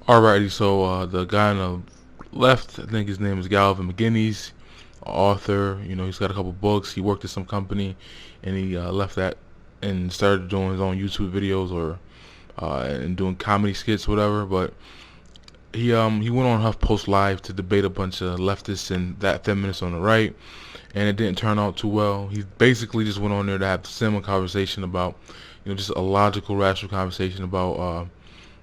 Alrighty, so the guy on the left, I think his name is Gavin McInnes, author. He's got a couple books. He worked at some company, and he left that and started doing his own YouTube videos or and doing comedy skits, whatever. But he went on HuffPost Live to debate a bunch of leftists and that feminists on the right, and it didn't turn out too well. He basically just went on there to have a similar conversation about, just a logical, rational conversation about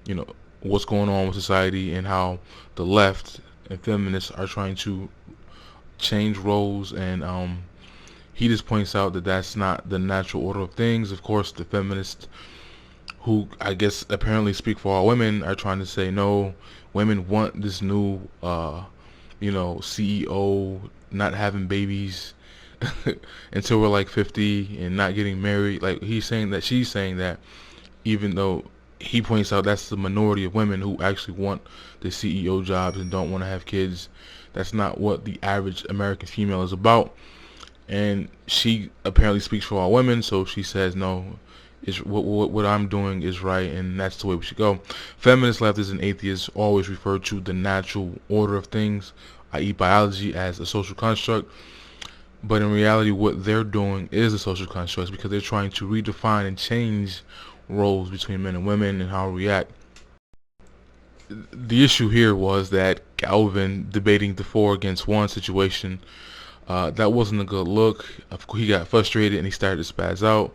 you know what's going on with society and how the left and feminists are trying to change roles, and he just points out that that's not the natural order of things. Of course, the feminists, who I guess apparently speak for all women, are trying to say no, women want this new CEO, not having babies until we're like 50 and not getting married. Like she's saying that, even though he points out that's the minority of women who actually want the CEO jobs and don't want to have kids. That's not what the average American female is about. And she apparently speaks for all women, so she says no. Is what I'm doing is right, and that's the way we should go. Feminist leftists and atheists always refer to the natural order of things, i.e., biology, as a social construct. But in reality, what they're doing is a social construct because they're trying to redefine and change roles between men and women and how we react. The issue here was that Galvin debating the 4 against 1 situation, that wasn't a good look. He got frustrated and he started to spaz out.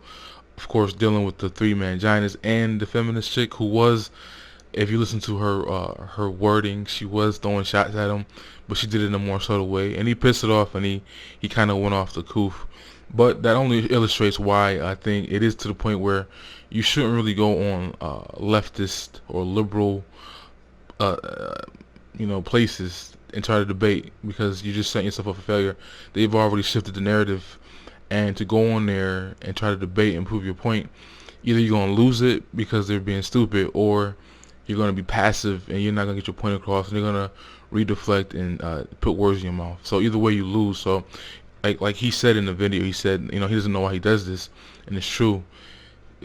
Of course, dealing with the 3 manginas and the feminist chick who was, if you listen to her wording, she was throwing shots at him, but she did it in a more subtle way, and he pissed it off, and he kind of went off the coof. But that only illustrates why I think it is to the point where you shouldn't really go on leftist or liberal, places and try to debate, because you just set yourself up for failure. They've already shifted the narrative, and to go on there and try to debate and prove your point, either you're gonna lose it because they're being stupid, or you're gonna be passive and you're not gonna get your point across, and they're gonna redeflect and put words in your mouth. So either way, you lose. So like he said in the video, he said he doesn't know why he does this, and it's true.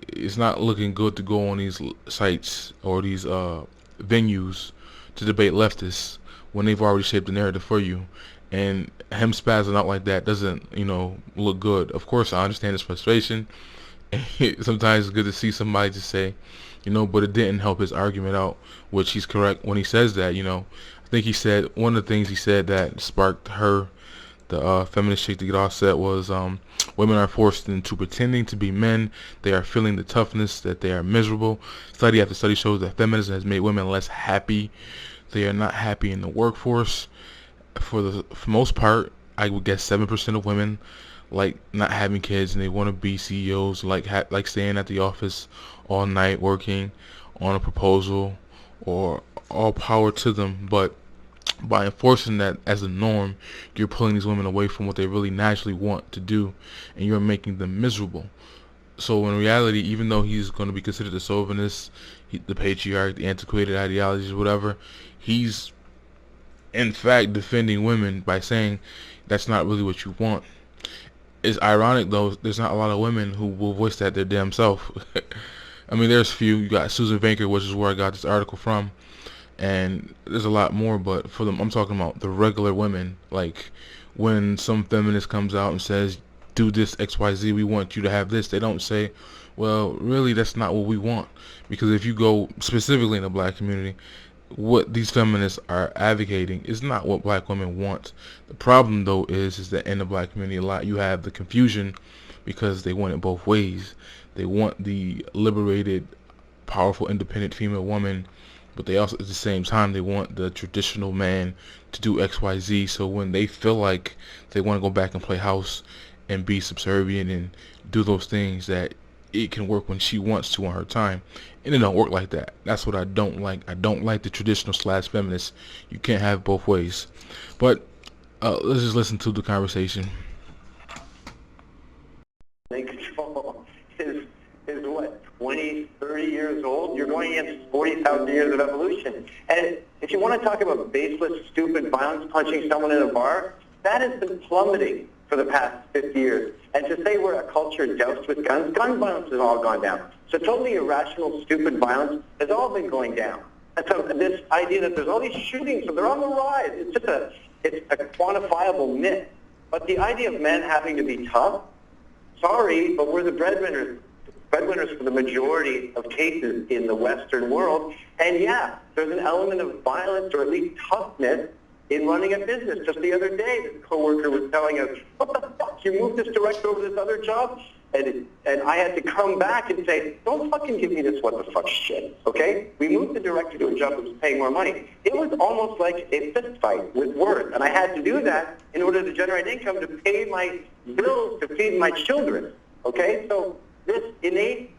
It's not looking good to go on these sites or these venues to debate leftists when they've already shaped the narrative for you. And him spazzing out like that doesn't, look good. Of course, I understand his frustration. Sometimes it's good to see somebody just say, but it didn't help his argument out, which he's correct when he says that. I think he said one of the things he said that sparked the feminist chick, to get all set was, women are forced into pretending to be men. They are feeling the toughness, that they are miserable. Study after study shows that feminism has made women less happy. They are not happy in the workforce. For most part, I would guess 7% of women like not having kids, and they want to be CEOs, like staying at the office all night working on a proposal, or all power to them. But by enforcing that as a norm, you're pulling these women away from what they really naturally want to do, and you're making them miserable. So in reality, even though he's going to be considered the chauvinist, the patriarch, the antiquated ideologies, whatever, he's in fact defending women by saying that's not really what you want. It's ironic though, there's not a lot of women who will voice that their damn self. I mean, there's few. You got Susan Vanker, which is where I got this article from, and there's a lot more, but for them, I'm talking about the regular women. Like, when some feminist comes out and says, do this XYZ, we want you to have this, they don't say, well, really, that's not what we want. Because if you go specifically in the black community, what these feminists are advocating is not what black women want. The problem though is that in the black community a lot, you have the confusion, because they want it both ways. They want the liberated, powerful, independent female woman, but they also at the same time they want the traditional man to do XYZ. So when they feel like they want to go back and play house and be subservient and do those things, that it can work when she wants to on her time, and it don't work like that. That's what I don't like. I don't like the traditional / feminist. You can't have both ways. But let's just listen to the conversation. They control is what, 20, 30 years old? You're going against 40,000 years of evolution. And if you want to talk about baseless, stupid violence, punching someone in a bar, that has been plummeting for the past 50 years. And to say we're a culture doused with guns, gun violence has all gone down. So totally irrational, stupid violence has all been going down. And so this idea that there's all these shootings, so they're on the rise, it's a quantifiable myth. But the idea of men having to be tough, sorry, but we're the breadwinners for the majority of cases in the Western world. And yeah, there's an element of violence or at least toughness in running a business. Just the other day, this coworker was telling us, what the fuck, you moved this director over to this other job? And I had to come back and say, don't fucking give me this what the fuck shit, okay? We moved the director to a job that was paying more money. It was almost like a fist fight with words, and I had to do that in order to generate income to pay my bills, to feed my children, okay? So this innate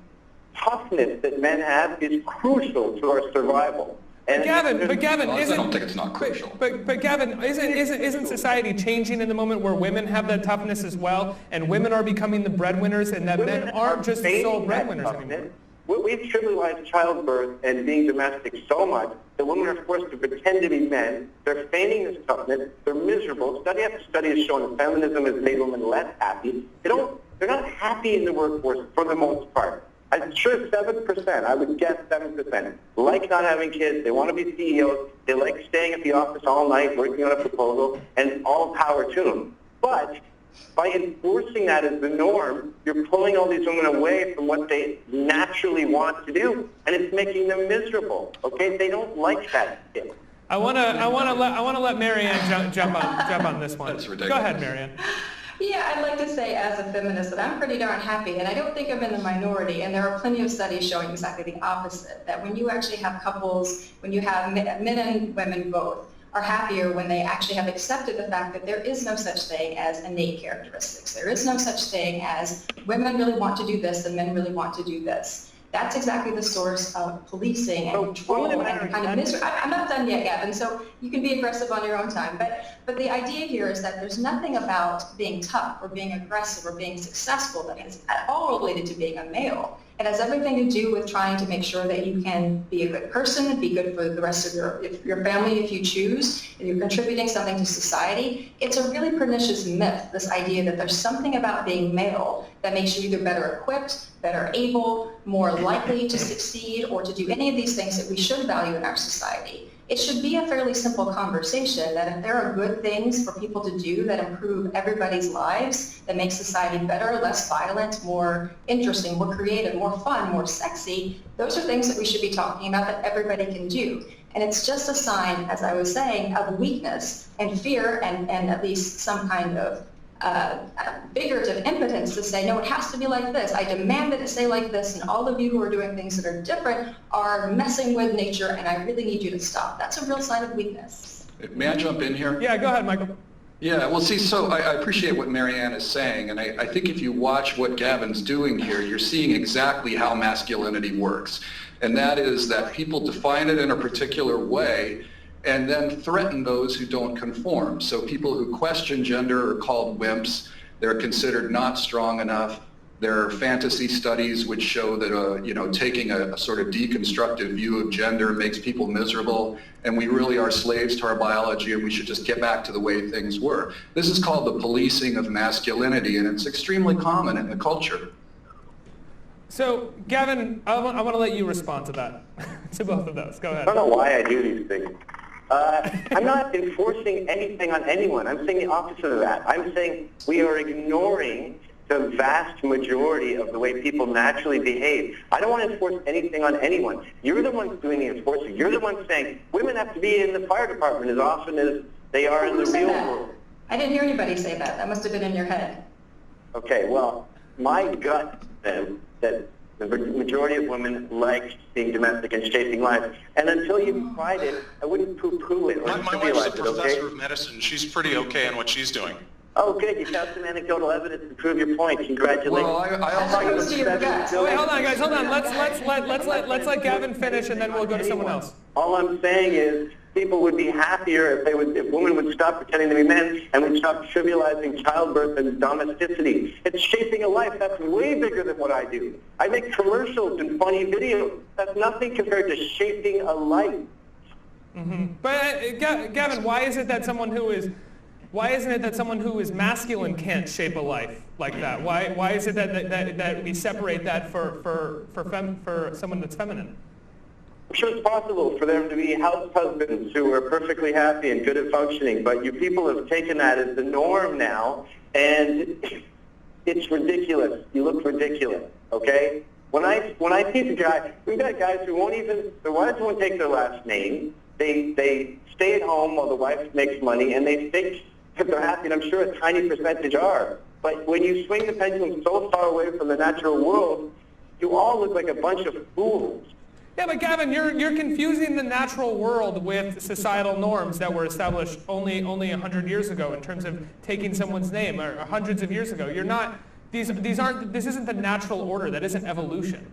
toughness that men have is crucial to our survival. And Gavin, well, I don't think it's not crucial. But Gavin, isn't society changing in the moment where women have that toughness as well, and women are becoming the breadwinners, and that men aren't just the sole breadwinners anymore? We've trivialized childbirth and being domestic so much that women are forced to pretend to be men. They're feigning this toughness. They're miserable. Study after study has shown that feminism has made women less happy. They're not happy in the workforce for the most part. I'm sure 7%, I would guess 7%, like not having kids. They want to be CEOs. They like staying at the office all night, working on a proposal, and all power to them. But by enforcing that as the norm, you're pulling all these women away from what they naturally want to do, and it's making them miserable. Okay, they don't like that shit. I want to let Marianne jump on this one. That's ridiculous. Go ahead, Marianne. Yeah, I'd like to say as a feminist that I'm pretty darn happy, and I don't think I'm in the minority, and there are plenty of studies showing exactly the opposite, that when you actually have couples, when you have men and women both, are happier when they actually have accepted the fact that there is no such thing as innate characteristics. There is no such thing as women really want to do this and men really want to do this. That's exactly the source of policing and control and kind of misery. I'm not done yet, Gavin, so you can be aggressive on your own time. But the idea here is that there's nothing about being tough or being aggressive or being successful that is at all related to being a male. It has everything to do with trying to make sure that you can be a good person, be good for the rest of your family if you choose, and you're contributing something to society. It's a really pernicious myth, this idea that there's something about being male that makes you either better equipped, better able, more likely to succeed, or to do any of these things that we should value in our society. It should be a fairly simple conversation that if there are good things for people to do that improve everybody's lives, that make society better, less violent, more interesting, more creative, more fun, more sexy, those are things that we should be talking about that everybody can do. And it's just a sign, as I was saying, of weakness and fear and at least some kind of figurative impotence to say, no, it has to be like this. I demand that it stay like this, and all of you who are doing things that are different are messing with nature, and I really need you to stop. That's a real sign of weakness. May I jump in here? Yeah, go ahead, Michael. Yeah, well, see, so I appreciate what Marianne is saying, and I think if you watch what Gavin's doing here, you're seeing exactly how masculinity works. And that is that people define it in a particular way and then threaten those who don't conform. So people who question gender are called wimps. They're considered not strong enough. There are fantasy studies which show that taking a sort of deconstructive view of gender makes people miserable, and we really are slaves to our biology, and we should just get back to the way things were. This is called the policing of masculinity, and it's extremely common in the culture. So, Gavin, I want to let you respond to that, to both of those. Go ahead. I don't know why I do these things. I'm not enforcing anything on anyone. I'm saying the opposite of that. I'm saying we are ignoring the vast majority of the way people naturally behave. I don't want to enforce anything on anyone. You're the ones doing the enforcing. You're the ones saying women have to be in the fire department as often as they are in the real world. I didn't hear anybody say that. That must have been in your head. Okay, well, my gut says that the majority of women like being domestic and shaping lives. And until you've tried it, I wouldn't poo-poo it or My wife's a trivialize it, professor okay? of medicine. She's pretty okay in what she's doing. Oh, good. You found some anecdotal evidence to prove your point. Congratulations. Well, I also As to your gut. Wait, hold on, guys, hold on. Let's let Gavin finish, and then we'll go to someone else. All I'm saying is people would be happier if women would stop pretending to be men and would stop trivializing childbirth and domesticity. It's shaping a life. That's way bigger than what I do. I make commercials and funny videos. That's nothing compared to shaping a life. Mm-hmm. But Gavin, why isn't it that someone who is masculine can't shape a life like that? Why is it that we separate that for someone that's feminine? I'm sure it's possible for them to be house husbands who are perfectly happy and good at functioning, but you people have taken that as the norm now, and it's ridiculous. You look ridiculous, okay? When I see the guy, we've got guys who won't even, their wives won't take their last name. They stay at home while the wife makes money, and they think that they're happy, and I'm sure a tiny percentage are. But when you swing the pendulum so far away from the natural world, you all look like a bunch of fools. Yeah, but Gavin, you're confusing the natural world with societal norms that were established only 100 years ago in terms of taking someone's name, or hundreds of years ago. You're not. This isn't the natural order. That isn't evolution.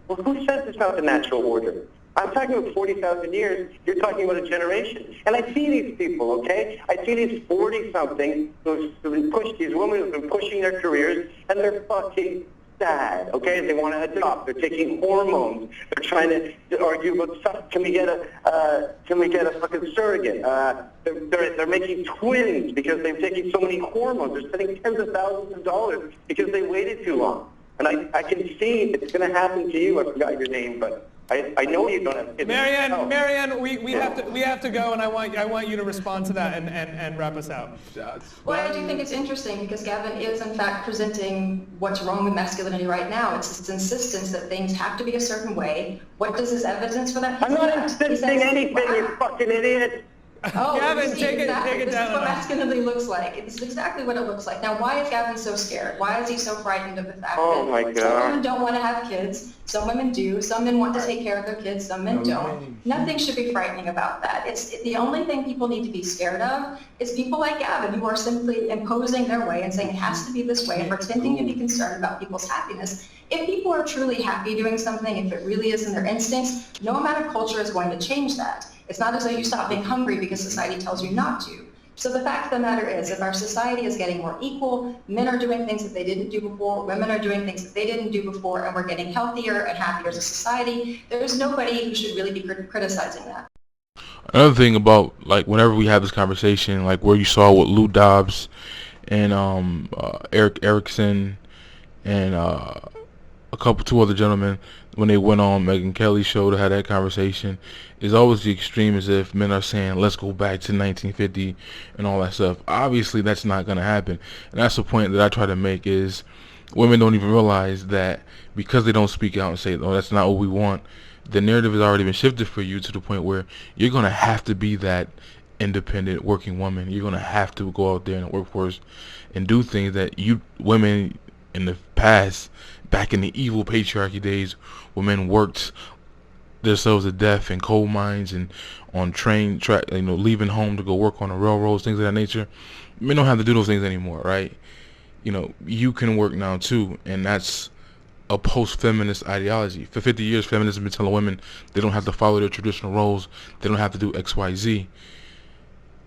Well, who says it's not the natural order? I'm talking about 40,000 years. You're talking about a generation. And I see these people, okay? I see these 40-something who've been pushed, these women who've been pushing their careers, and they're fucking sad, okay? They want to adopt. They're taking hormones. They're trying to argue about stuff. Can we get a fucking surrogate? They're making twins because they've taken so many hormones. They're spending tens of thousands of dollars because they waited too long. And I can see it's going to happen to you. I forgot your name, but I know you don't have kids. Marianne, we have to go, and I want you to respond to that and wrap us out. Well, I do think it's interesting because Gavin is in fact presenting what's wrong with masculinity right now. It's this insistence that things have to be a certain way. What does his evidence for that? I'm not insisting anything, you fucking idiot. Oh, Gavin, take it down. This is what masculinity looks like. This is exactly what it looks like. Now, why is Gavin so scared? Why is he so frightened of the fact that some women don't want to have kids, some women do, some men want to take care of their kids, some men don't. Nothing should be frightening about that. It's the only thing people need to be scared of is people like Gavin who are simply imposing their way and saying it has to be this way and pretending to be concerned about people's happiness. If people are truly happy doing something, if it really is in their instincts, no amount of culture is going to change that. It's not as though you stop being hungry because society tells you not to. So the fact of the matter is, if our society is getting more equal, men are doing things that they didn't do before, women are doing things that they didn't do before, and we're getting healthier and happier as a society, there's nobody who should really be criticizing that. Another thing about, like, whenever we have this conversation, like where you saw with Lou Dobbs and Eric Erickson and two other gentlemen, when they went on Megyn Kelly's show to have that conversation, is always the extreme, as if men are saying, let's go back to 1950 and all that stuff. Obviously, that's not going to happen. And that's the point that I try to make, is women don't even realize that because they don't speak out and say, oh, that's not what we want, the narrative has already been shifted for you to the point where you're going to have to be that independent working woman. You're going to have to go out there in the workforce and do things that you women in the past, back in the evil patriarchy days, where men worked themselves to death in coal mines and on train track, leaving home to go work on the railroads, things of that nature. Men don't have to do those things anymore, right? You can work now too, and that's a post-feminist ideology. For 50 years, feminists have been telling women they don't have to follow their traditional roles, they don't have to do X, Y, Z.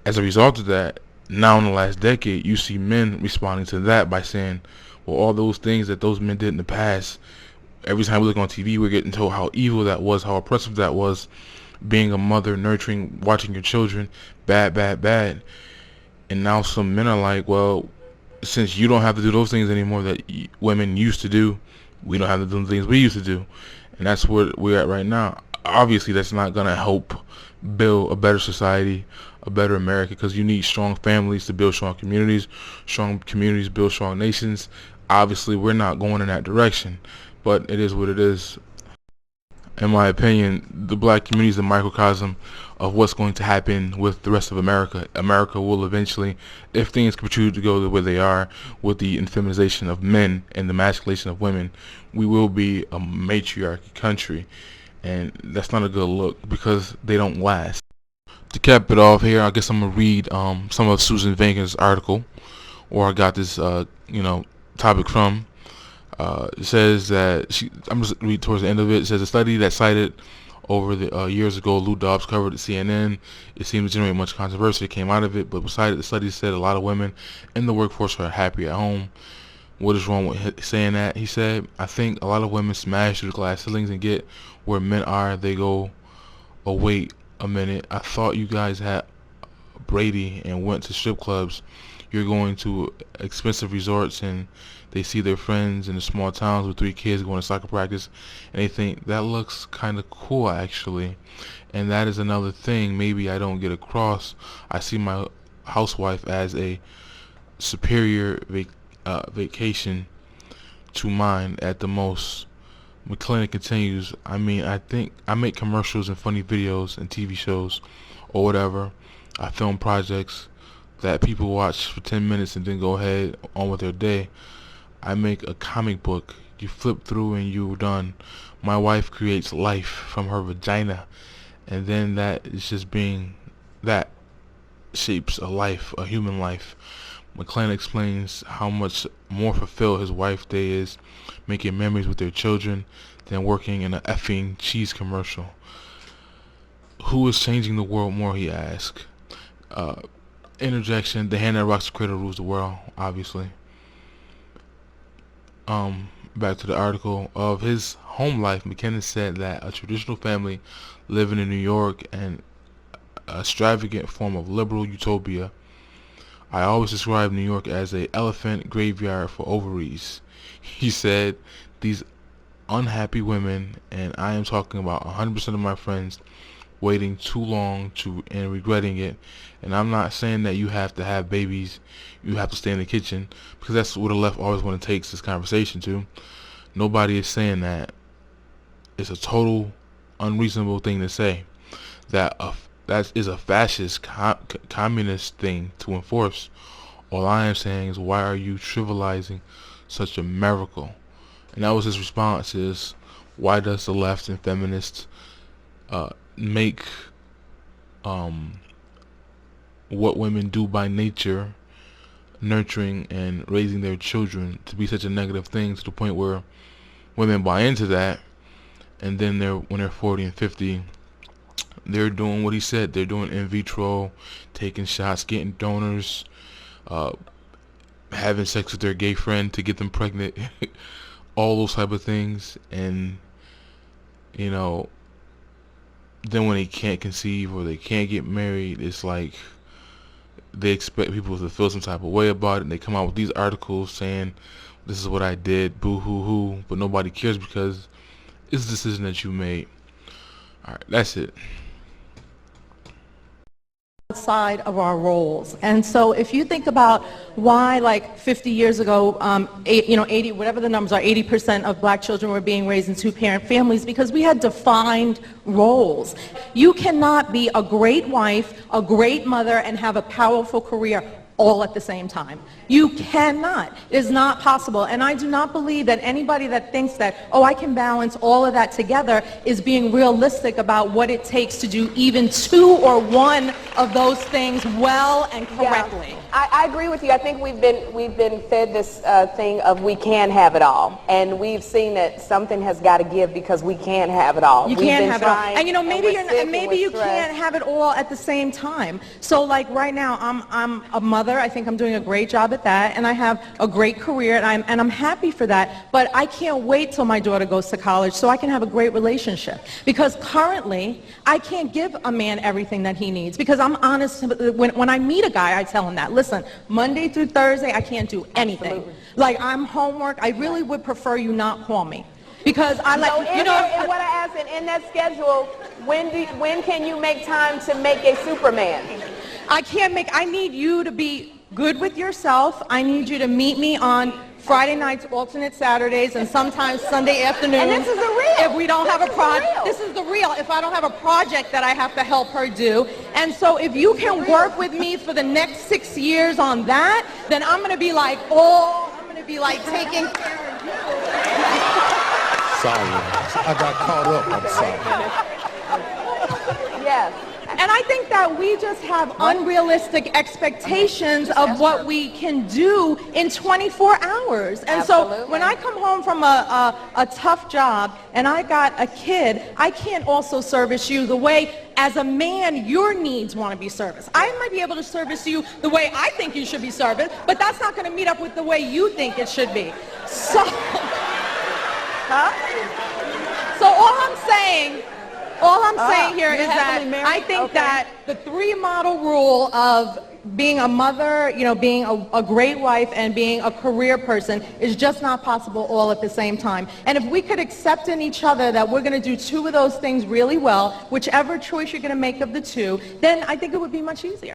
As a result of that, now in the last decade, you see men responding to that by saying, well, all those things that those men did in the past, every time we look on TV, we're getting told how evil that was, how oppressive that was, being a mother, nurturing, watching your children, bad, bad, bad. And now some men are like, well, since you don't have to do those things anymore that women used to do, we don't have to do the things we used to do. And that's where we're at right now. Obviously, that's not going to help build a better society, a better America, because you need strong families to build strong communities build strong nations. Obviously, we're not going in that direction, but it is what it is. In my opinion, the black community is a microcosm of what's going to happen with the rest of America. America will eventually, if things continue to go the way they are, with the infeminization of men and the masculation of women, we will be a matriarchy country, and that's not a good look because they don't last. To cap it off here, I guess I'm gonna read some of Susan Vanker's article, or I got this topic from. It says that I'm just read towards the end of it. It says a study that cited over the years ago, Lou Dobbs covered at CNN. It seemed to generate much controversy that came out of it, but beside it, the study said a lot of women in the workforce are happy at home. What is wrong with saying that? He said, I think a lot of women smash through the glass ceilings and get where men are. They go, oh wait a minute, I thought you guys had Brady and went to strip clubs. you're going to expensive resorts and they see their friends in the small towns with 3 kids going to soccer practice, and they think that looks kind of cool actually. And that is another thing maybe I don't get across. I see my housewife as a superior vacation to mine at the most. McClendon continues, I mean, I think I make commercials and funny videos and TV shows or whatever. I film projects that people watch for 10 minutes and then go ahead on with their day. I make a comic book. You flip through and you're done. My wife creates life from her vagina, and then that is just being, that shapes a life, a human life. McClendon explains how much more fulfilled his wife's day is making memories with their children than working in an effing cheese commercial. Who is changing the world more, he asks. Interjection, the hand that rocks the cradle rules the world, obviously. Back to the article. Of his home life, McInnes said that a traditional family living in New York and a extravagant form of liberal utopia. I always describe New York as a elephant graveyard for ovaries. He said, these unhappy women, and I am talking about 100% of my friends, waiting too long and regretting it. And I'm not saying that you have to have babies, you have to stay in the kitchen, because that's what the left always want to take this conversation to. Nobody is saying that. It's a total unreasonable thing to say. That is a fascist communist thing to enforce. All I am saying is, why are you trivializing such a miracle? And that was his response, is why does the left and feminists make what women do by nature, nurturing and raising their children, to be such a negative thing, to the point where women buy into that, and then when they're 40 and 50, they're doing what he said. They're doing in vitro, taking shots, getting donors, having sex with their gay friend to get them pregnant, all those type of things. And you know, then when they can't conceive or they can't get married, it's like they expect people to feel some type of way about it, and they come out with these articles saying, this is what I did, boo hoo hoo, but nobody cares because it's a decision that you made. Alright, that's it. Outside of our roles. And so if you think about why, like 50 years ago, 80, whatever the numbers are, 80% of black children were being raised in two-parent families, because we had defined roles. You cannot be a great wife, a great mother, and have a powerful career all at the same time. You cannot. It is not possible. And I do not believe that anybody that thinks that, oh, I can balance all of that together, is being realistic about what it takes to do even 2 or 1 of those things well and correctly. Yeah, I agree with you. I think we've been fed this thing of we can have it all, and we've seen that something has got to give because we can't have it all. You can't have it all, and you know, maybe you can't have it all at the same time. So like right now, I'm a mother. I think I'm doing a great job at that, and I have a great career, and I'm happy for that. But I can't wait till my daughter goes to college so I can have a great relationship, because currently I can't give a man everything that he needs, because I'm honest. When I meet a guy, I tell him that, listen, Monday through Thursday I can't do anything. Absolutely. Like I'm homework. I really would prefer you not call me, because I like, so you know. And what I asked, in that schedule, when can you make time to make a Superman? I need you to be good with yourself. I need you to meet me on Friday nights, alternate Saturdays, and sometimes Sunday afternoons. And this is the real. If we don't have a project, this is the real. If I don't have a project that I have to help her do. And so if you can work with me for the next 6 years on that, then I'm going to be like, taking care of you. Sorry, I got caught up. I'm sorry. Yes. And I think that we just have unrealistic expectations of what we can do in 24 hours. And so when I come home from a tough job and I got a kid, I can't also service you the way, as a man, your needs want to be serviced. I might be able to service you the way I think you should be serviced, but that's not going to meet up with the way you think it should be. So, so all All I'm saying here is you're that happily married? I think Okay. that the 3 model rule of being a mother, being a great wife and being a career person is just not possible all at the same time. And if we could accept in each other that we're going to do 2 of those things really well, whichever choice you're going to make of the 2, then I think it would be much easier.